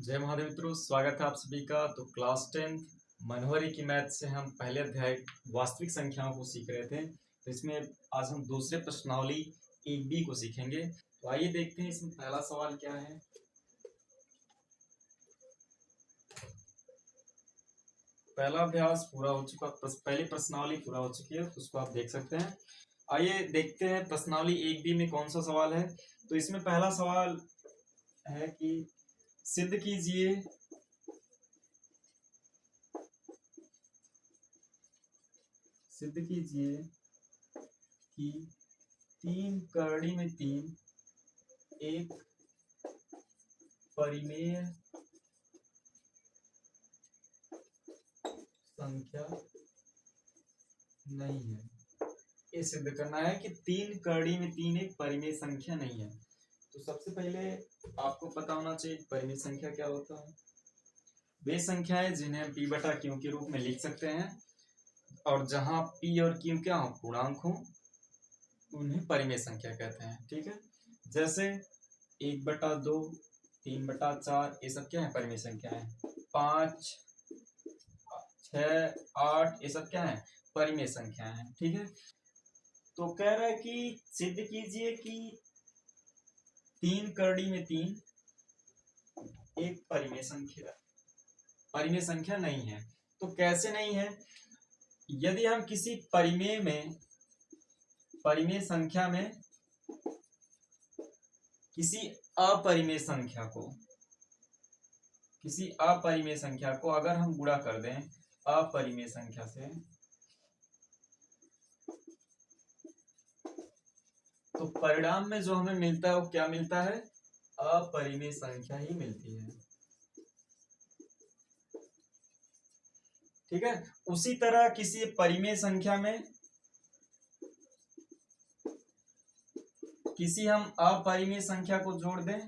जय महादेव मित्रों, स्वागत है आप सभी का। तो क्लास 10 मनोहरी की मैथ से हम पहले अध्याय वास्तविक संख्याओं को सीख रहे थे। तो इसमें आज हम दूसरे प्रश्नावली 1B को सीखेंगे। तो आइए देखते हैं इसमें पहला सवाल क्या है। पहला अभ्यास पूरा हो चुका, पहली प्रश्नावली पूरा हो चुकी है, उसको आप देख सकते हैं। आइए देखते हैं प्रश्नावली 1B में कौन सा सवाल है। तो इसमें पहला सवाल है कि सिद्ध कीजिए कि 3 करड़ी में 3 एक परिमेय संख्या नहीं है। ये सिद्ध करना है कि 3 करड़ी में 3 एक परिमेय संख्या नहीं है। तो सबसे पहले आपको पता होना चाहिए परिमेय संख्या क्या होता है। वे संख्याएं जिन्हें हम p बटा q के रूप में लिख सकते हैं और जहां p और q क्या हो, पूर्णांक हो, उन्हें परिमेय संख्या कहते हैं। ठीक है, जैसे 1/2, 3/4, ये सब क्या है, परिमेय संख्या है। 5, 6, 8, ये सब क्या है, परिमेय संख्या है। ठीक है, तो कह रहा है कि सिद्ध कीजिए कि 3 करड़ी में 3 एक परिमेय संख्या नहीं है। तो कैसे नहीं है? यदि हम किसी परिमेय संख्या में किसी अपरिमेय संख्या को अगर हम गुणा कर दें अपरिमेय संख्या से, तो परिणाम में जो हमें मिलता है वो क्या मिलता है, अपरिमेय संख्या ही मिलती है। ठीक है, उसी तरह किसी परिमेय संख्या में किसी हम अपरिमेय संख्या को जोड़ दें,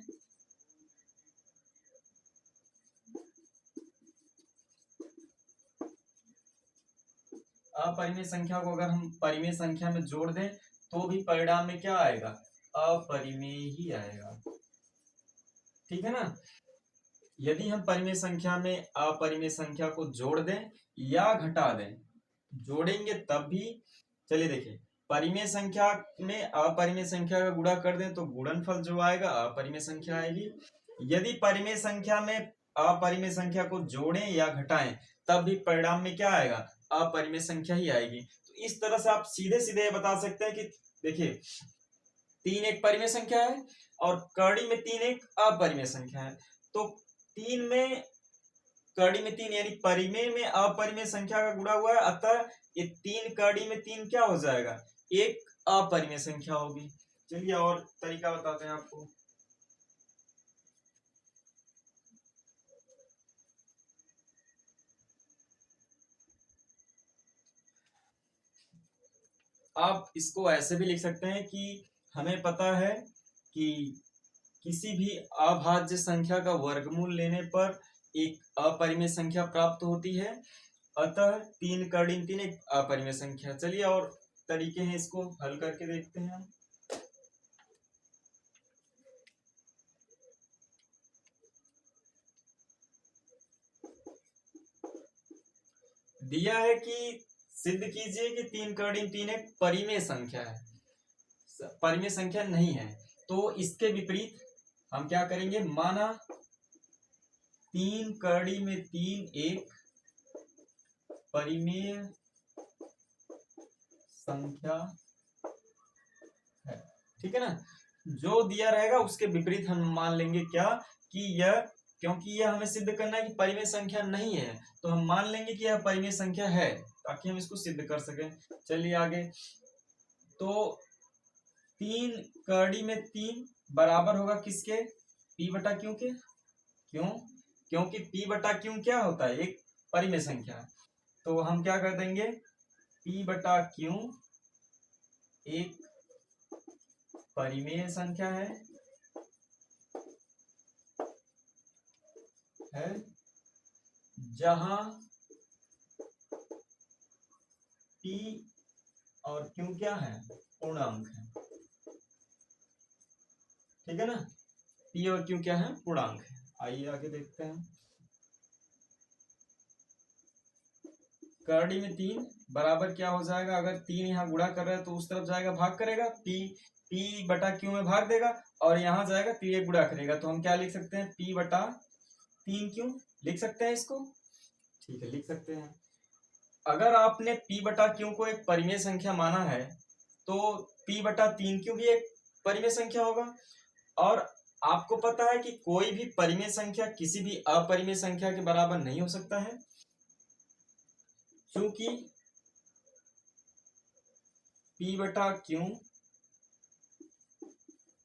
अपरिमेय संख्या को अगर हम परिमेय संख्या में जोड़ दें तो भी परिणाम में क्या आएगा, अपरिमेय ही आएगा। ठीक है ना। यदि हम परिमेय संख्या में अपरिमेय संख्या को जोड़ दें या घटा दें, जोड़ेंगे तब भी, चलिए देखिए, परिमेय संख्या में अपरिमेय संख्या का गुणा कर दें तो गुणनफल जो आएगा अपरिमेय संख्या आएगी। यदि परिमेय संख्या में अपरिमेय संख्या को जोड़ें या घटाएं तब भी परिणाम में क्या आएगा, अपरिमेय संख्या ही आएगी। तो इस तरह से आप सीधे सीधे बता सकते हैं कि देखिए 3 एक परिमेय संख्या है और करड़ी में 3 एक अपरिमेय संख्या है। तो 3 में करड़ी में 3 यानी परिमेय में अपरिमेय संख्या का गुणा हुआ है, अतः ये 3 करड़ी में 3 क्या हो जाएगा, एक अपरिमेय संख्या होगी। चलिए और तरीका बताते हैं आपको। आप इसको ऐसे भी लिख सकते हैं कि हमें पता है कि किसी भी अभाज्य संख्या का वर्गमूल लेने पर एक अपरिमेय संख्या प्राप्त होती है, अतः 3 करड़ी में 3 एक अपरिमेय संख्या। चलिए और तरीके हैं, इसको हल करके देखते हैं हम। दिया है कि सिद्ध कीजिए कि 3 करड़ी में 3 एक परिमेय संख्या है, परिमेय संख्या नहीं है। तो इसके विपरीत हम क्या करेंगे, माना 3 करड़ी में 3 एक परिमेय संख्या है। ठीक है ना, जो दिया रहेगा उसके विपरीत हम मान लेंगे क्या, कि यह, क्योंकि यह हमें सिद्ध करना है कि परिमेय संख्या नहीं है, तो हम मान लेंगे कि यह परिमेय संख्या है ताकि हम इसको सिद्ध कर सकें। चलिए आगे। तो 3 करड़ी में 3 बराबर होगा किसके, p बटा q के। क्यों? क्योंकि p बटा q क्या होता है, एक परिमेय संख्या। तो हम क्या कर देंगे, p बटा q एक परिमेय संख्या है जहां p और q क्या है, पूर्णांक है। ठीक है ना, p और q क्या है, पूर्णांक है। आइए आगे देखते हैं। करड़ी में 3 बराबर क्या हो जाएगा, अगर 3 यहाँ गुणा कर रहे हैं तो उस तरफ जाएगा भाग करेगा, पी बटा क्यू में भाग देगा, और यहाँ जाएगा 3 गुणा करेगा, तो हम क्या लिख सकते हैं, पी बटा 3 क्यू लिख सकते हैं इसको। ठीक है, लिख सकते हैं। अगर आपने पी बटा क्यू को एक परिमेय संख्या माना है तो पी बटा 3 क्यू भी एक परिमेय संख्या होगा। और आपको पता है कि कोई भी परिमेय संख्या किसी भी अपरिमेय संख्या के बराबर नहीं हो सकता है, क्योंकि पी बटा क्यू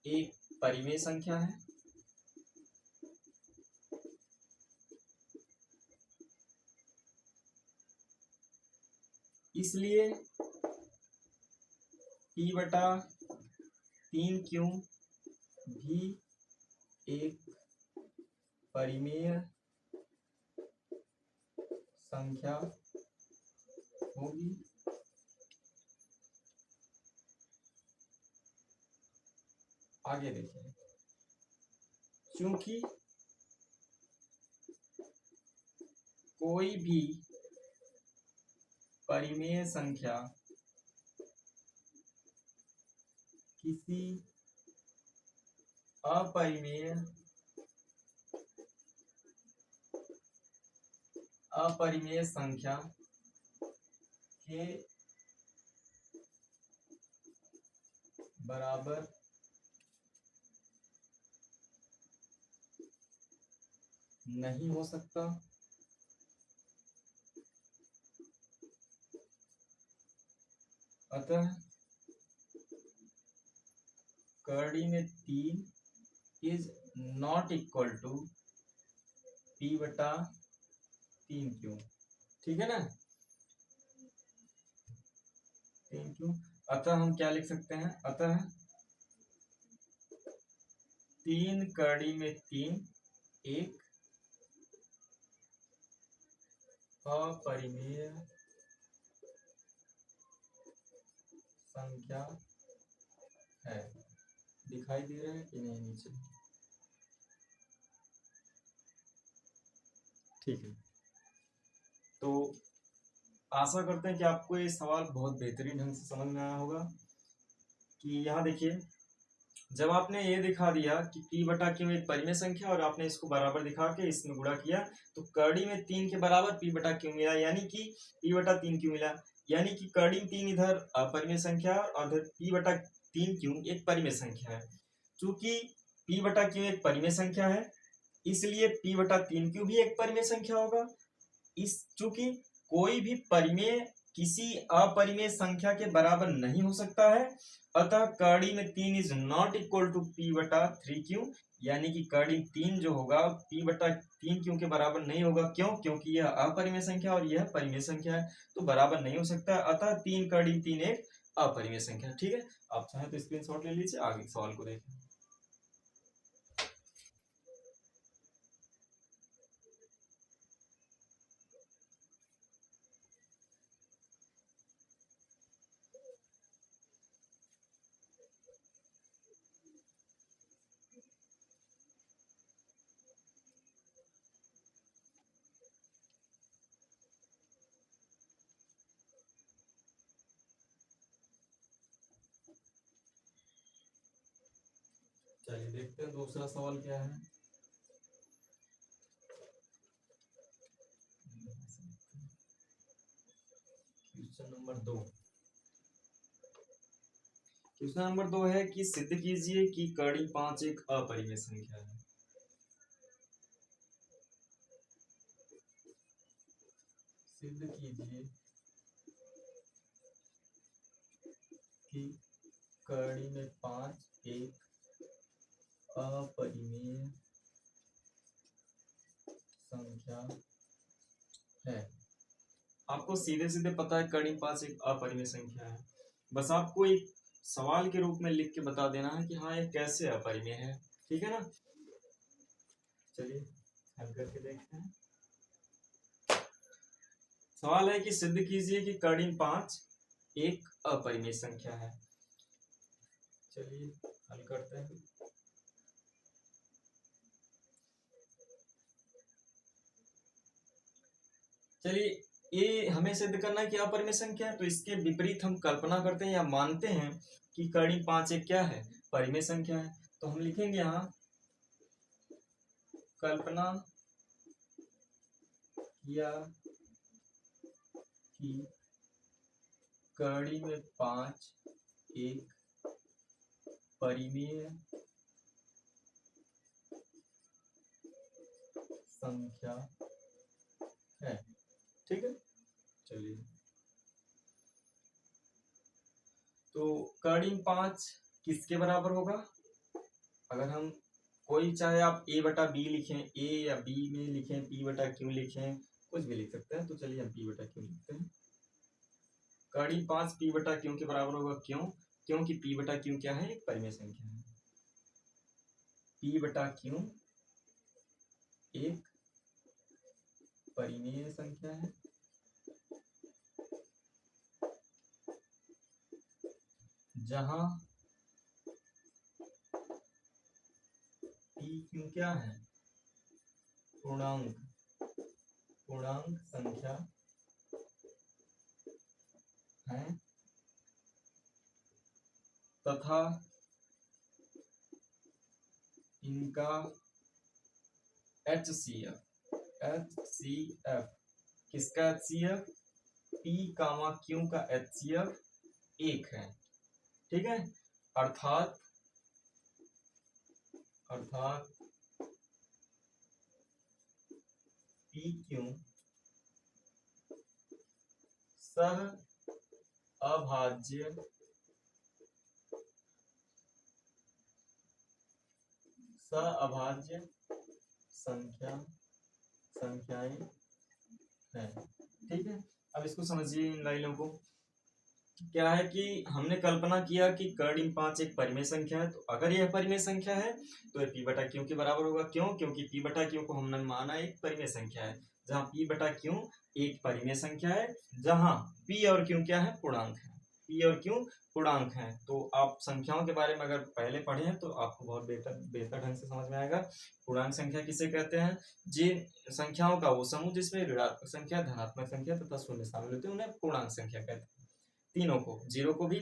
एक परिमेय संख्या है। इसलिए पी बटा 3 क्यू भी एक परिमेय संख्या होगी। आगे देखिए, क्योंकि कोई भी परिमेय संख्या किसी अपरिमेय संख्या के बराबर नहीं हो सकता। अतः करड़ी में 3 is not equal to P बटा 3 क्यू। ठीक है ना, 3 क्यू। अतः हम क्या लिख सकते हैं, अतः 3 करड़ी में 3 एक अपरिमेय संख्या है। दिखाई दे रहा है कि नहीं नीचे? ठीक है, तो आशा करते हैं कि आपको ये सवाल बहुत बेहतरीन ढंग से समझ में आया होगा। कि यहाँ देखिए, जब आपने ये दिखा दिया कि p बटा क्यू एक परिमेय संख्या और आपने इसको बराबर दिखा के इसमें गुणा किया, तो करड़ी में 3 के बराबर p बटा क्यू मिला, यानी कि p बटा 3 क्यू मिला, यानी कि करड़ी में 3 इधर अपरिमेय संख्या और इधर p बटा 3 क्यू एक परिमेय संख्या है। चूंकि p बटा क्यू एक परिमेय संख्या है, इसलिए p बटा 3 क्यू भी एक परिमेय संख्या होगा। इस चूंकि कोई भी परिमेय किसी अपरिमेय संख्या के बराबर नहीं हो सकता है, अतः करड़ी में 3 is not equal to P बटा 3 क्यू, यानी कि करड़ी 3 जो होगा पी बटा 3 क्यू के बराबर नहीं होगा। क्यों? क्योंकि यह अपरिमेय संख्या और यह परिमेय संख्या है, तो बराबर नहीं हो सकता। अतः 3 करड़ी 3 एक अपरिमेय संख्या। ठीक है, आप चाहें तो स्क्रीनशॉट ले लीजिए, आगे सवाल को देखें। चलिए देखते हैं दूसरा सवाल क्या है। Question number 2। क्वेश्चन नंबर 2 है कि सिद्ध कीजिए कि करड़ी 5 एक अपरिमेय संख्या है। सिद्ध कीजिए कि करड़ी में 5 एक अपरिमेय संख्या है। आपको सीधे सीधे पता है करड़ी 5 एक अपरिमेय संख्या है, बस आपको एक सवाल के रूप में लिख के बता देना है कि हाँ ये कैसे अपरिमेय है। ठीक है ना, चलिए हल करके देखते हैं। सवाल है कि सिद्ध कीजिए कि करड़ी 5 एक अपरिमेय संख्या है। चलिए हल करते हैं। चलिए, ये हमें सिद्ध करना है कि अपरिमेय संख्या है, तो इसके विपरीत हम कल्पना करते हैं या मानते हैं कि कड़ी 5 एक क्या है, परिमेय संख्या है। तो हम लिखेंगे यहाँ कल्पना किया कि कड़ी में 5 एक परिमेय संख्या है। ठीक है, चलिए, तो कड़ी 5 किसके बराबर होगा? अगर हम कोई, चाहे आप a बटा बी लिखें, a या b में लिखें, p बटा q लिखें, कुछ भी लिख सकते हैं। तो चलिए हम p बटा q लिखते हैं। कड़ी 5 p बटा q के बराबर होगा। क्यों? क्योंकि p बटा q क्या है, एक परिमेय संख्या है। p बटा q एक परिमेय संख्या है, जहां p q क्या है, पूर्णांक संख्या है, तथा इनका HCF किसका HCF? P कामा Q का HCF एक है। ठीक है, अर्थात PQ सह अभाज्य संख्याएं हैं। ठीक है, अब इसको समझिए इन लाइनों को। क्या है कि हमने कल्पना किया कि कड़ी 5 एक परिमेय संख्या है, तो अगर यह परिमेय संख्या है तो ये p बटा q के बराबर होगा। क्यों? क्योंकि p बटा q को हमने माना एक परिमेय संख्या है, जहां p बटा q एक परिमेय संख्या है, जहां p और q क्या है, पूर्णांक है। p और q पूर्णांक है। तो आप संख्याओं के बारे में अगर पहले पढ़े हैं तो आपको बहुत बेहतर ढंग से समझ में आएगा। पूर्णांक संख्या किसे कहते हैं? जिन संख्याओं का वो समूह जिसमें ऋणात्मक संख्या, धनात्मक संख्या तथा शून्य शामिल होते हैं, उन्हें पूर्णांक संख्या कहते हैं। तीनों को, जीरो को भी,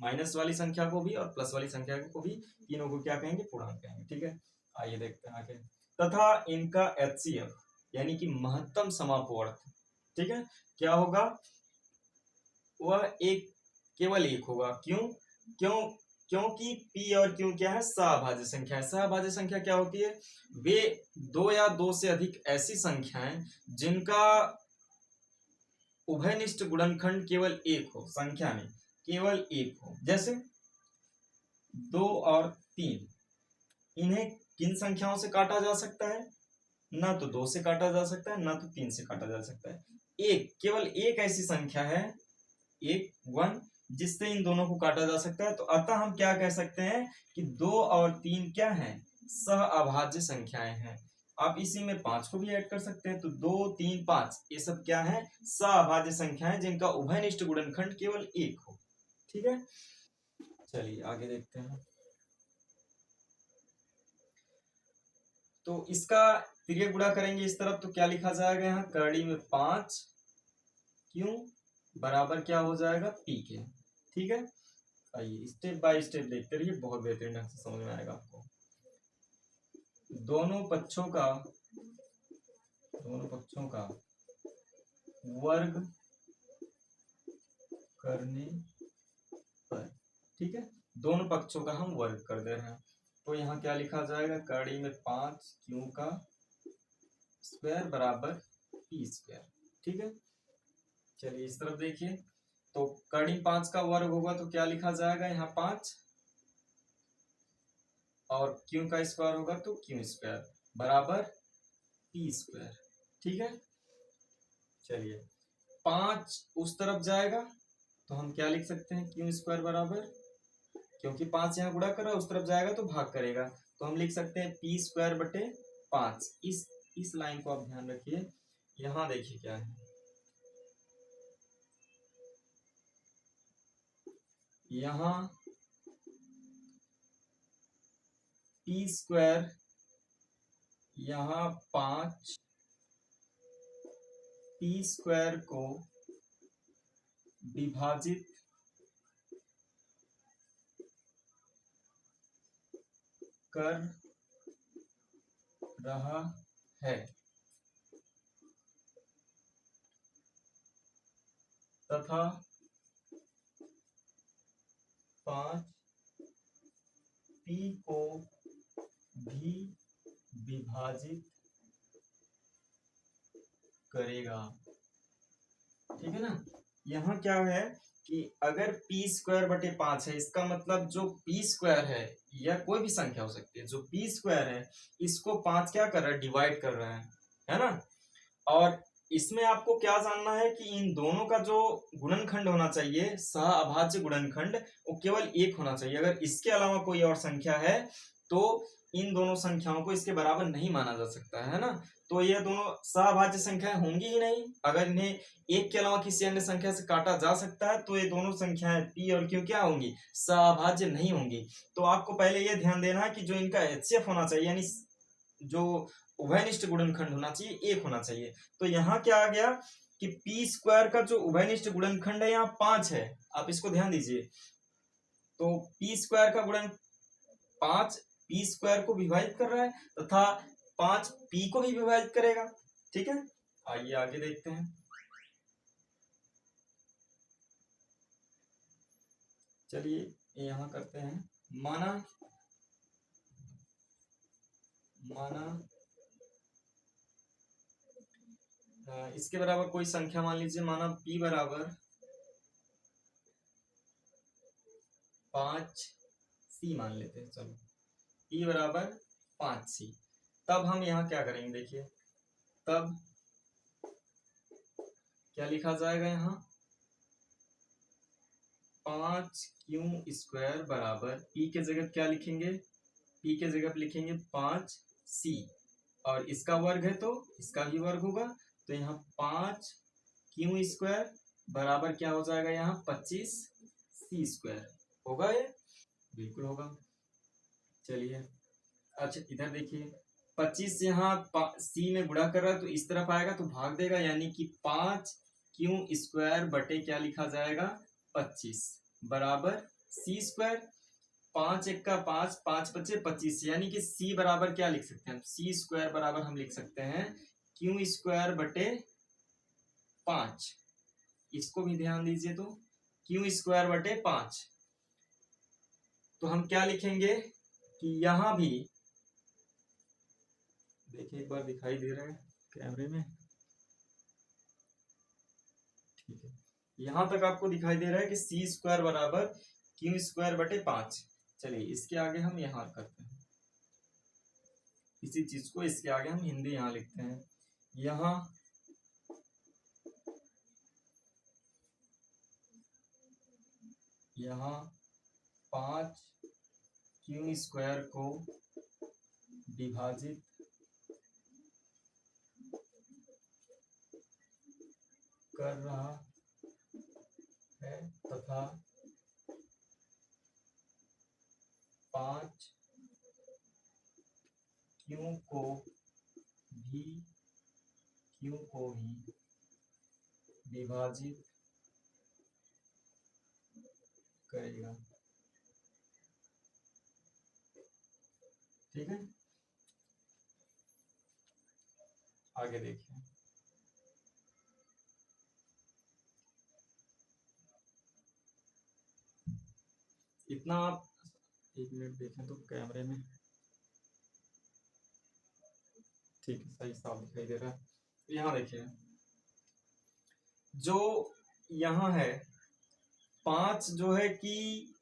माइनस वाली संख्या को भी और प्लस वाली संख्या को भी, तीनों को क्या कहेंगे, पूर्णांक कहेंगे। ठीक है, आइए देखते हैं आगे। तथा इनका HCF यानी कि महत्तम समापवर्त, ठीक है, क्या होगा? वह एक, केवल एक होगा। क्यों? क्योंकि P और Q क्या है, सहभाज्य संख्या है। सहभाज्य संख्या क्या होती है? वे दो या दो से अधिक ऐसी संख्याएं जिनका उभयनिष्ठ गुणनखंड केवल एक हो, संख्या में केवल एक हो। जैसे 2 और 3, इन्हें किन संख्याओं से काटा जा सकता है? ना तो 2 से काटा जा सकता है, ना तो 3 से काटा जा सकता है। एक, केवल एक ऐसी संख्या है, एक 1, जिससे इन दोनों को काटा जा सकता है। तो अतः हम क्या कह सकते हैं कि 2 और 3 क्या है, सह अभाज्य संख्याएं हैं। आप इसी में 5 को भी ऐड कर सकते हैं। तो 2, 3, 5 ये सब क्या है, सहअभाज्य संख्याएं जिनका उभयनिष्ठ गुणनखंड केवल एक हो। ठीक है, चलिए आगे देखते हैं। तो इसका तिर्यक गुणा करेंगे इस तरफ, तो क्या लिखा जाएगा यहाँ, कड़ी में 5 क्यों बराबर क्या हो जाएगा, p के। ठीक है, आइए स्टेप बाय स्टेप देखते रहिए, बहुत बेहतरीन ढंग से समझ में आएगा आपको। दोनों पक्षों का वर्ग करने पर, ठीक है, दोनों पक्षों का हम वर्ग कर दे रहे हैं। तो यहाँ क्या लिखा जाएगा, कड़ी में 5 क्यों का स्क्वायर बराबर p स्क्वायर। ठीक है, चलिए इस तरफ देखिए। तो कड़ी 5 का वर्ग होगा तो क्या लिखा जाएगा, यहाँ 5 और क्यों का स्क्वायर होगा तो क्यों स्क्वायर बराबर p स्क्वायर। ठीक है, चलिए 5 उस तरफ जाएगा तो हम क्या लिख सकते हैं, क्यों स्क्वायर बराबर, क्योंकि 5 यहाँ गुणा कर रहा है, उस तरफ जाएगा तो भाग करेगा, तो हम लिख सकते हैं p स्क्वायर बटे 5। इस लाइन को आप ध्यान रखिए। यहाँ देखिए क्या है, यहाँ p स्क्वायर, यहाँ 5 पी स्क्वायर को विभाजित कर रहा है तथा 5 पी को भी विभाजित करेगा। ठीक है ना। यहाँ क्या है कि अगर पी स्क्वायर बटे 5 है, इसका मतलब जो पी स्क्वायर है या कोई भी संख्या हो सकती है, जो पी स्क्वायर है इसको 5 क्या कर रहा है, डिवाइड कर रहा है ना। और इसमें आपको क्या जानना है कि इन दोनों का जो गुणनखंड होना चाहिए, सहअभाज्य गुणनखंड, वो केवल 1 होना चाहिए। अगर इसके अलावा कोई और संख्या है तो इन दोनों संख्याओं को इसके बराबर नहीं माना जा सकता है ना। तो ये दोनों सहअभाज्य संख्याएं होंगी ही नहीं। अगर इन्हें 1 के अलावा किसी अन्य संख्या से काटा जा सकता है तो ये दोनों संख्याएं पी और क्यू क्या होंगी, सहअभाज्य नहीं होंगी। तो आपको पहले ये ध्यान देना है कि जो इनका HCF होना चाहिए, यानी जो उभयनिष्ठ गुणनखंड होना चाहिए, 1 होना चाहिए। तो यहाँ क्या आ गया कि पी स्क्वायर का जो उभयनिष्ठ गुणनखंड है यहाँ 5 है। आप इसको ध्यान दीजिए। तो पी स्क्वायर का गुणन 5 पी स्क्वायर को विभाजित कर रहा है तथा 5 पी को भी विभाजित करेगा। ठीक है, आइए आगे देखते हैं। चलिए यहाँ करते हैं। माना इसके बराबर कोई संख्या मान लीजिए, माना p बराबर 5c मान लेते हैं। चलो p बराबर 5c। तब हम यहाँ क्या करेंगे, देखिए तब क्या लिखा जाएगा, यहाँ 5q स्क्वायर बराबर p के जगह क्या लिखेंगे, p के जगह लिखेंगे 5c, और इसका वर्ग है तो इसका भी वर्ग होगा। तो यहाँ 5q स्क्वायर बराबर क्या हो जाएगा, यहाँ 25c स्क्वायर होगा। ये बिल्कुल होगा। चलिए अच्छा इधर देखिए, 25 यहाँ c में गुणा कर रहा है तो इस तरफ आएगा तो भाग देगा, यानी कि 5q स्क्वायर बटे क्या लिखा जाएगा, 25 बराबर c स्क्वायर। 5 एक का 5, 5 बचे 25, यानी कि c बराबर क्या लिख सकते हैं, c स्क्वायर बराबर हम लिख सकते हैं q स्क्वायर बटे 5। इसको भी ध्यान दीजिए, तो q स्क्वायर बटे 5। तो हम क्या लिखेंगे कि यहां भी देखिए, एक बार दिखाई दे रहा है कैमरे में, ठीक है, यहां तक आपको दिखाई दे रहा है कि c स्क्वायर बराबर q स्क्वायर बटे 5। चलिए इसके आगे हम यहाँ करते हैं, इसी चीज को इसके आगे हम हिंदी यहाँ लिखते हैं। यहाँ 5q स्क्वायर को विभाजित कर रहा है तथा 5q को भी विभाजित करेगा। ठीक है, आगे देखिए। इतना आप 1 मिनट देखें तो कैमरे में ठीक है, सही साफ दिखाई दे रहा है। यहाँ देखिए, जो यहाँ है 5 जो है कि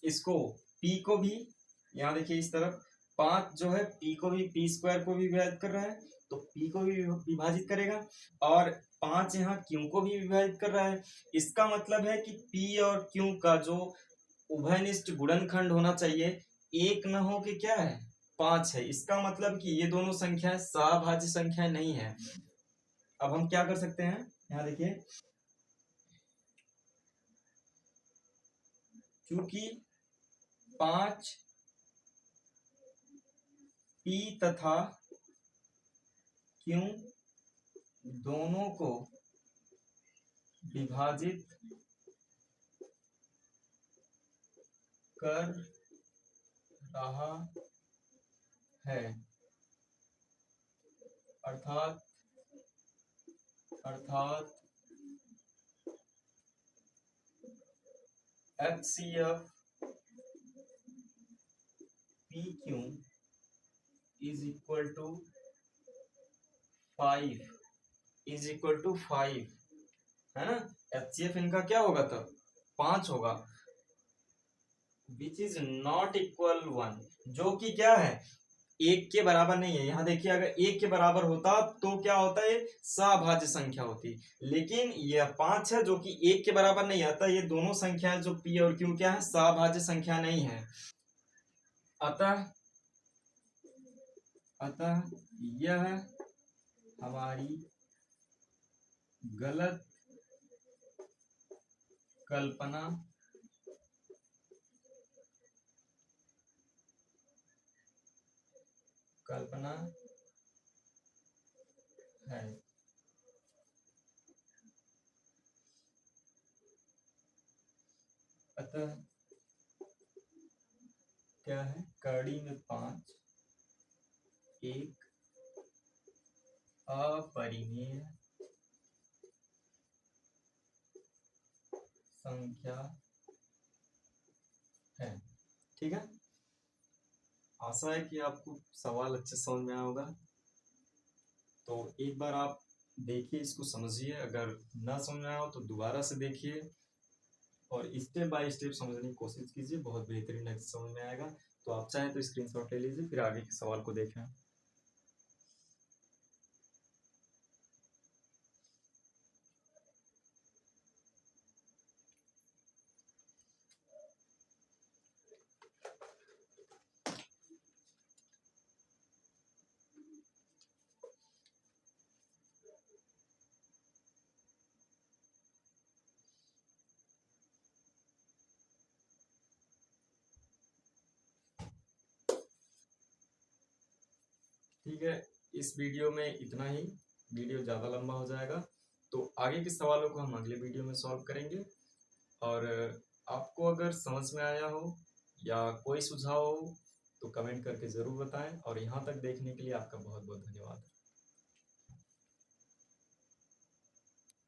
इसको p को भी, यहाँ देखिए इस तरफ 5 जो है p को भी, p स्क्वायर को भी विभाजित कर रहा है तो p को भी विभाजित करेगा, और 5 यहाँ q को भी विभाजित कर रहा है। इसका मतलब है कि p और q का जो उभयनिष्ठ गुणनखंड होना चाहिए 1 न हो के क्या है, 5 है। इसका मतलब कि ये दोनों संख्याएं सहभाज्य संख्याएं नहीं है। अब हम क्या कर सकते हैं, यहाँ देखिए, क्योंकि 5 p तथा q दोनों को विभाजित कर रहा है, अर्थात HCF PQ is equal to 5 है ना। HCF इनका क्या होगा तब 5 होगा, विच इज नॉट इक्वल 1, जो कि क्या है एक के बराबर नहीं है। यहाँ देखिए अगर एक के बराबर होता तो क्या होता है, सभाज्य संख्या होती, लेकिन यह 5 है जो कि एक के बराबर नहीं आता। ये दोनों संख्याएं जो P और Q क्या है, सभाज्य संख्या नहीं है। अतः यह हमारी गलत कल्पना है। अतः क्या है, कड़ी में 5 एक अपरिमेय संख्या है। ठीक है, आशा है कि आपको सवाल अच्छे समझ में आया होगा। तो एक बार आप देखिए, इसको समझिए, अगर ना समझ में आया हो तो दोबारा से देखिए और स्टेप बाय स्टेप समझने की कोशिश कीजिए, बहुत बेहतरीन समझ में आएगा। तो आप चाहें तो स्क्रीनशॉट ले लीजिए, फिर आगे के सवाल को देखें। ठीक है, इस वीडियो में इतना ही, वीडियो ज़्यादा लंबा हो जाएगा, तो आगे के सवालों को हम अगले वीडियो में सॉल्व करेंगे। और आपको अगर समझ में आया हो या कोई सुझाव हो तो कमेंट करके ज़रूर बताएं, और यहाँ तक देखने के लिए आपका बहुत बहुत धन्यवाद।